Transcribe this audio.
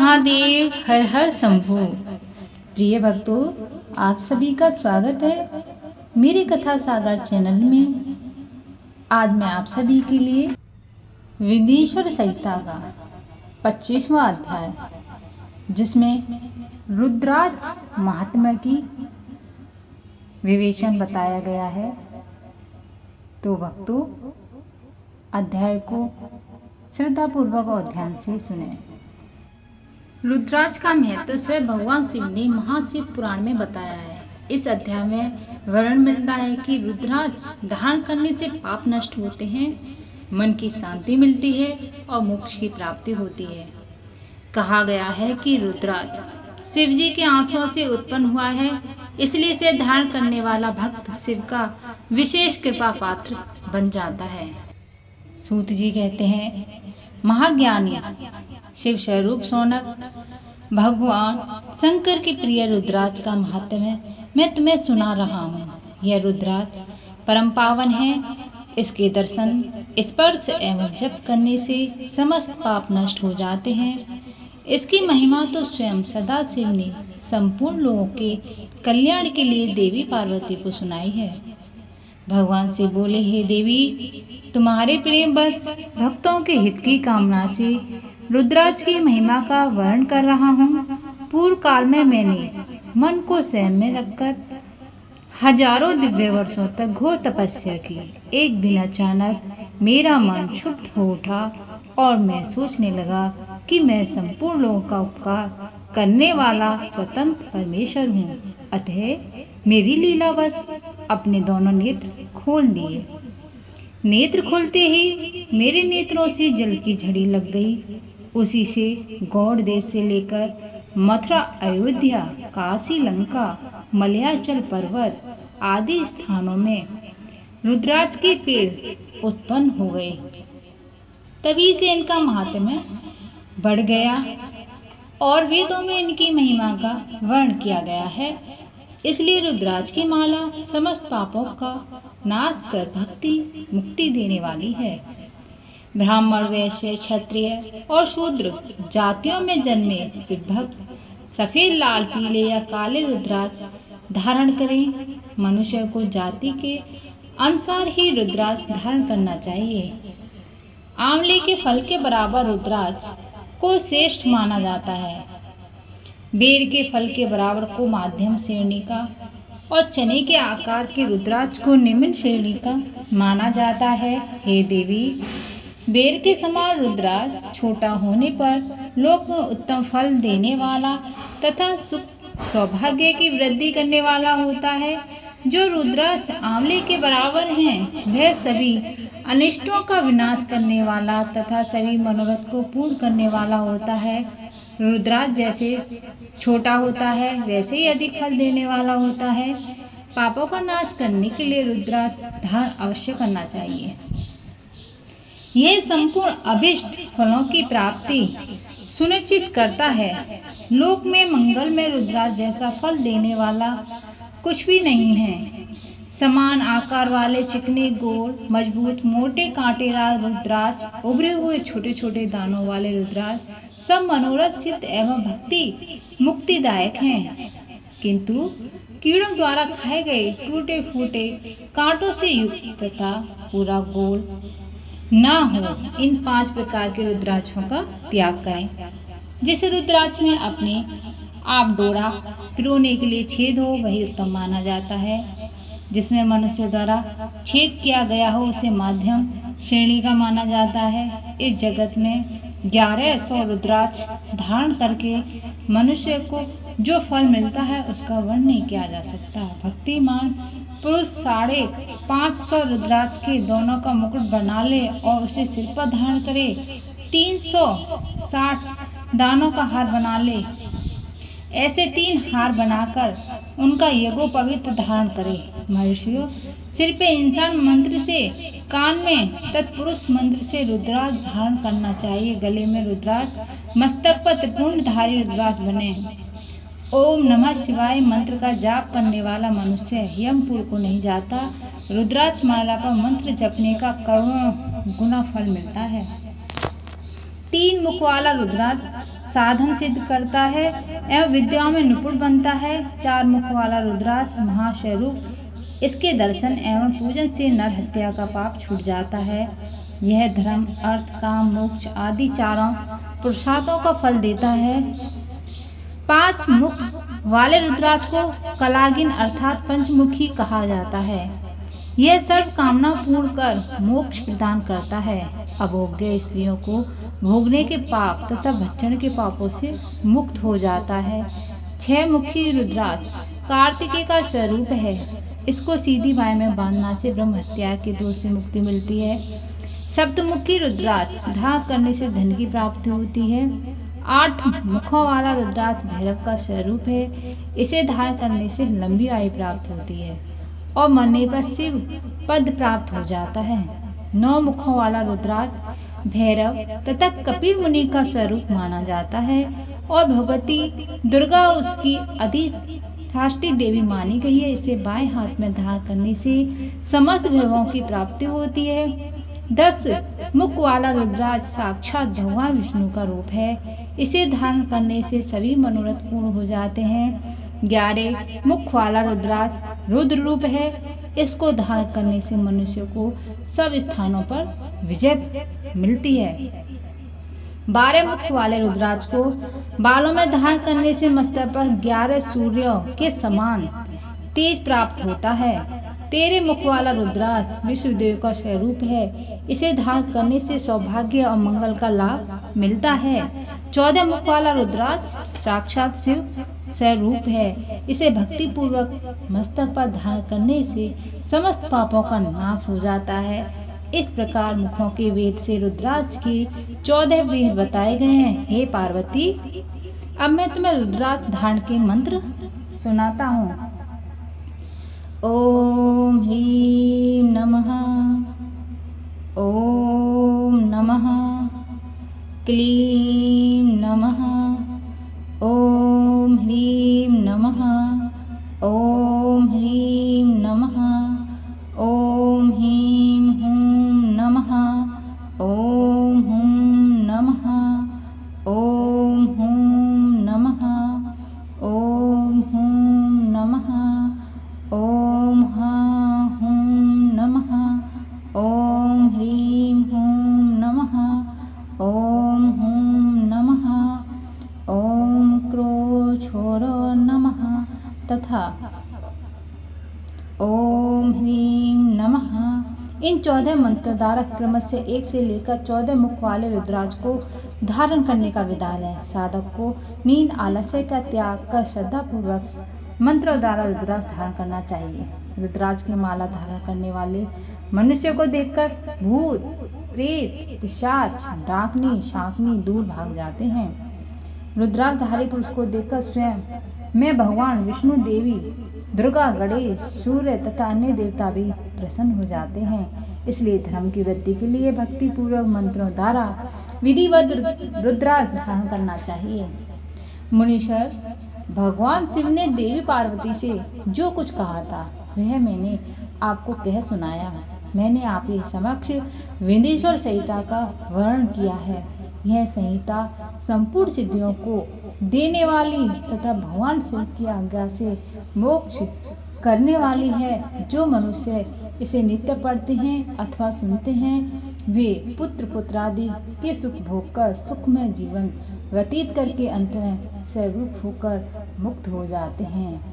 महादेव, हर हर शंभू। प्रिय भक्तों, आप सभी का स्वागत है मेरे कथा सागर चैनल में। आज मैं आप सभी के लिए विघ्नेश्वर संहिता का 25वां अध्याय, जिसमें रुद्राज महात्म्य की विवेचन बताया गया है। तो भक्तों, अध्याय को श्रद्धापूर्वक और ध्यान से सुने। रुद्राज का महत्व स्वयं भगवान शिव ने महाशिव पुराण में बताया है। इस अध्याय में वर्णन मिलता है कि रुद्राज धारण करने से पाप नष्ट होते हैं, मन की शांति मिलती है और मोक्ष की प्राप्ति होती है। कहा गया है कि रुद्राज शिव जी के आंसुओं से उत्पन्न हुआ है, इसलिए इसे धारण करने वाला भक्त शिव का विशेष कृपा पात्र बन जाता है। सूत जी कहते हैं, महाज्ञानी शिव स्वरूप शौनक भगवान शंकर के प्रिय रुद्राज का महात्म्य मैं तुम्हें सुना रहा हूँ। यह रुद्राज परम पावन है। इसके दर्शन, स्पर्श एवं जप करने से समस्त पाप नष्ट हो जाते हैं। इसकी महिमा तो स्वयं सदाशिव ने संपूर्ण लोगों के कल्याण के लिए देवी पार्वती को सुनाई है। भगवान से बोले, हे देवी, तुम्हारे प्रेम बस भक्तों के हित की कामना से रुद्राज की महिमा का वर्णन कर रहा हूँ। पूर्व काल में मैंने मन को संयम में रखकर हजारों दिव्य वर्षों तक घोर तपस्या की। एक दिन अचानक मेरा मन क्षुब्ध हो उठा और मैं सोचने लगा कि मैं संपूर्ण लोगों का उपकार करने वाला स्वतंत्र परमेश्वर हूँ। अतः मेरी लीलावश अपने दोनों नेत्र खोल दिए। नेत्र खोलते ही मेरे नेत्रों से जल की झड़ी लग गई। उसी से गौड़ देश से लेकर मथुरा, अयोध्या, काशी, लंका, मलयाचल पर्वत आदि स्थानों में रुद्राज के पेड़ उत्पन्न हो गए। तभी से इनका महात्म्य बढ़ गया और वेदों में इनकी महिमा का वर्णन किया गया है। इसलिए रुद्राज की माला समस्त पापों का नाश कर भक्ति मुक्ति देने वाली है। ब्राह्मण, वैश्य, क्षत्रिय और शूद्र जातियों में जन्मे शिव भक्त सफेद, लाल, पीले या काले रुद्राज धारण करें। मनुष्य को जाति के अनुसार ही रुद्राज धारण करना चाहिए। आंवले के फल के बराबर रुद्राज को श्रेष्ठ माना जाता है। बेर के फल के बराबर को मध्यम श्रेणी का और चने के आकार के रुद्राज को निम्न श्रेणी का माना जाता है। हे देवी, बेर के समान रुद्राज छोटा होने पर लोक में उत्तम फल देने वाला तथा सुख सौभाग्य की वृद्धि करने वाला होता है। जो रुद्राज आंवले के बराबर हैं, वह सभी अनिष्टों का विनाश करने वाला तथा सभी मनोरथ को पूर्ण करने वाला होता है। रुद्राज जैसे छोटा होता है, वैसे ही अधिक फल देने वाला होता है। पापों का नाश करने के लिए रुद्राज धारण अवश्य करना चाहिए। यह संपूर्ण अभिष्ट फलों की प्राप्ति सुनिश्चित करता है। लोक में मंगल में रुद्राज जैसा फल देने वाला कुछ भी नहीं है। समान आकार वाले चिकने, गोल, मजबूत, मोटे कांटेदार रुद्राज, उभरे हुए छोटे छोटे दानों वाले रुद्राज सब मनोरथ सिद्ध एवं भक्ति मुक्तिदायक हैं। किंतु कीड़ों द्वारा खाए गए टूटे फूटे कांटों से युक्त तथा पूरा गोल ना हो, इन 5 प्रकार के रुद्राक्षों का त्याग करें। जिस रुद्राक्ष में अपने आप डोरा पिरोने के लिए छेद हो, वही उत्तम माना जाता है। जिसमें मनुष्य द्वारा छेद किया गया हो, उसे मध्यम श्रेणी का माना जाता है। इस जगत में 1100 रुद्राक्ष धारण करके मनुष्य को जो फल मिलता है, उसका वर्णन नहीं किया जा सकता। भक्तिमान पुरुष 550 रुद्राक्ष के दोनों का मुकुट बना ले और उसे सिर पर धारण करे। 360 दानों का हार बना ले। ऐसे 3 हार बनाकर उनका यज्ञोपवीत धारण करे। महर्षियों, सिर पे इंसान मंत्र से, कान में तत्पुरुष मंत्र से रुद्राक्ष धारण करना चाहिए। गले में रुद्राक्ष, मस्तक पर त्रिपुंडधारी रुद्राक्ष बने। ओम नमः शिवाय मंत्र का जाप करने वाला मनुष्य यमपुर को नहीं जाता। रुद्राक्ष माला पर मंत्र जपने का करोड़ों गुना फल मिलता है। 3 मुख वाला रुद्राक्ष साधन सिद्ध करता है एवं विद्याओं में निपुण बनता है। 4 मुख वाला रुद्राक्ष महास्वरूप, इसके दर्शन एवं पूजन से नर हत्या का पाप छूट जाता है। यह धर्म, अर्थ, काम, मोक्ष आदि चारों पुरुषार्थों का फल देता है। 5 मुख वाले रुद्राक्ष को कलागिन अर्थात पंचमुखी कहा जाता है। यह सर्व कामना पूर्ण कर मोक्ष प्रदान करता है। अभोग्य स्त्रियों को भोगने के पाप तथा भक्षण के पापों से मुक्त हो जाता है। 6 मुखी रुद्राक्ष कार्तिकेय का स्वरूप है। इसको सीधी बाएं में बांधने से ब्रह्म हत्या के दोष से मुक्ति मिलती है। सप्तमुखी रुद्राक्ष धारण करने से धन की प्राप्ति होती है। 8 मुखों वाला रुद्राक्ष भैरव का स्वरूप है। इसे धारण करने से लंबी आयु प्राप्त होती है और मरने पर शिव पद प्राप्त हो जाता है। 9 मुखों वाला रुद्राक्ष भैरव तथा कपिल मुनि का स्वरूप माना जाता है और भगवती दुर्गा उसकी अधिष्ठात्री देवी मानी गई है। इसे बाएं हाथ में धारण करने से समस्त वैभवों की प्राप्ति होती है। 10 मुख वाला रुद्राक्ष साक्षात भगवान विष्णु का रूप है। इसे धारण करने से सभी मनोरथ पूर्ण हो जाते हैं। 11 मुख वाला रुद्राक्ष रुद्र रूप है। इसको धारण करने से मनुष्य को सब स्थानों पर विजय मिलती है। 12 मुख वाले रुद्राक्ष को बालों में धारण करने से मस्तक पर 11 सूर्यों के समान तेज प्राप्त होता है। 13 मुख वाला रुद्राक्ष विष्णुदेव का स्वरूप है। इसे धारण करने से सौभाग्य और मंगल का लाभ मिलता है। 14 मुख वाला रुद्राक्ष साक्षात शिव स्वरूप है। इसे भक्ति पूर्वक मस्तक पर धारण करने से समस्त पापों का नाश हो जाता है। इस प्रकार मुखों के वेद से रुद्राक्ष के 14 वेद बताए गए हैं। हे पार्वती, अब मैं तुम्हें रुद्राक्ष धारण के मंत्र सुनाता हूँ। ओम ह्रीं नमः, ओम नमः, क्लीं नमः, ओम ह्रीं नमः, ओम ह्रीं नमः, ओम ह्रीं हूं नमः, ओम हूं नमः, ओम हूं नमः, ओम हूं नमः, ओम हाँ हूं नमः, ओम ह्रीं हूं नमः, ओम हूं नमः, ओम क्रोछोरो नमः तथा ओम ह्रीं नमः। इन 14 मंत्र द्वारा क्रम से 1 से लेकर 14 मुख वाले रुद्राक्ष को धारण करने का विधान है। साधक को नींद आलस्य का त्याग कर श्रद्धा पूर्वक मंत्र द्वारा रुद्राक्ष धारण करना चाहिए। रुद्राक्ष की माला धारण करने वाले मनुष्य को देखकर भूत, प्रेत, पिशाच, डाकनी, शाकनी दूर भाग जाते हैं। रुद्राक्षधारी पुरुष को देखकर स्वयं में भगवान विष्णु, देवी दुर्गा, गणेश, सूर्य तथा अन्य देवता भी प्रसन्न हो जाते हैं। इसलिए धर्म की वृद्धि के लिए भक्ति पूर्वक मंत्रों द्वारा विधिवत रुद्राक्ष धारण करना चाहिए। मुनीश्वर, भगवान शिव ने देवी पार्वती से जो कुछ कहा था वह मैंने आपको कह सुनाया। मैंने आपके समक्ष विंध्येश्वर संहिता का वर्णन किया है। यह संहिता संपूर्ण सिद्धियों को देने वाली तथा भगवान शिव की आज्ञा से मोक्ष करने वाली है। जो मनुष्य इसे नित्य पढ़ते हैं अथवा सुनते हैं वे पुत्र पुत्रादि के सुख भोग कर सुखमय जीवन व्यतीत करके अंत में स्वरूप होकर मुक्त हो जाते हैं।